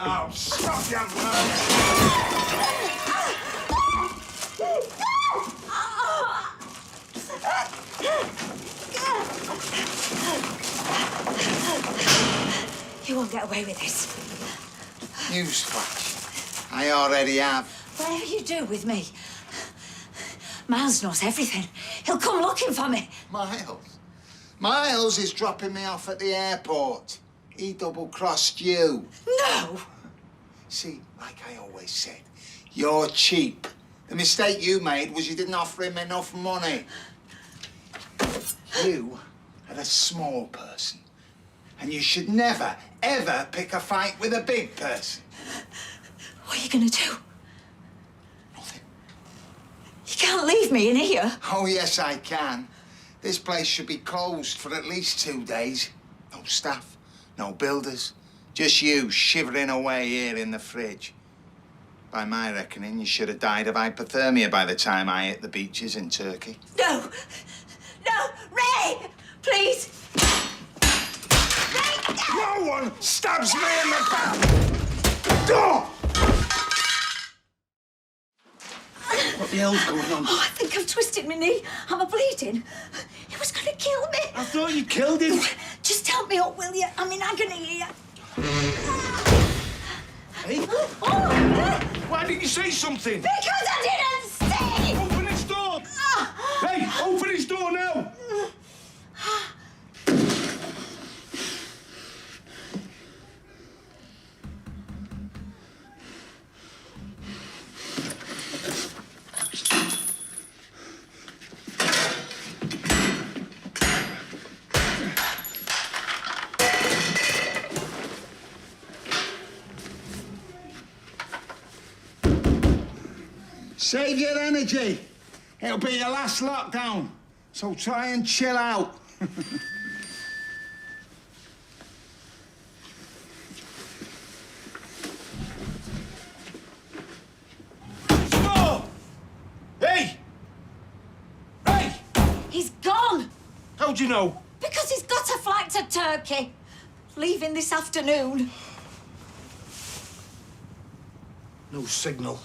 Oh, stop your mouth! You won't get away with this. Newsflash. I already have. Whatever you do with me, Miles knows everything. He'll come looking for me. Miles? Miles is dropping me off at the airport. He double-crossed you. No! See, like I always said, you're cheap. The mistake you made was you didn't offer him enough money. You are a small person. And you should never, ever pick a fight with a big person. What are you gonna do? Nothing. You can't leave me in here. Oh, yes, I can. This place should be closed for at least 2 days. No staff, no builders. Just you shivering away here in the fridge. By my reckoning, you should have died of hypothermia by the time I hit the beaches in Turkey. No! No! Ray! Please! Ray! No one stabs me in the back! Door! What the hell's going on? Oh, I think I've twisted my knee. I'm bleeding. He was gonna kill me. I thought you killed him. Just help me up, will you? I'm in agony here. Hey? Oh, Why didn't you say something? because I didn't see! Open his door! Hey, open his door now! Save your energy. It'll be your last lockdown. So try and chill out. Stop! Hey! Hey! He's gone! How'd you know? Because he's got a flight to Turkey. Leaving this afternoon. No signal.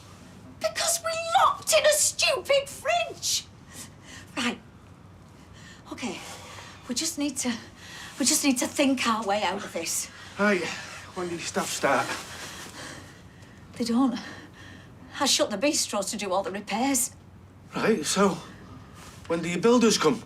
Because we're locked in a stupid fridge. Right. Okay. We just need to think our way out of this. Hey, when did your stuff start? They don't. I shut the bistro to do all the repairs. Right, so when do your builders come?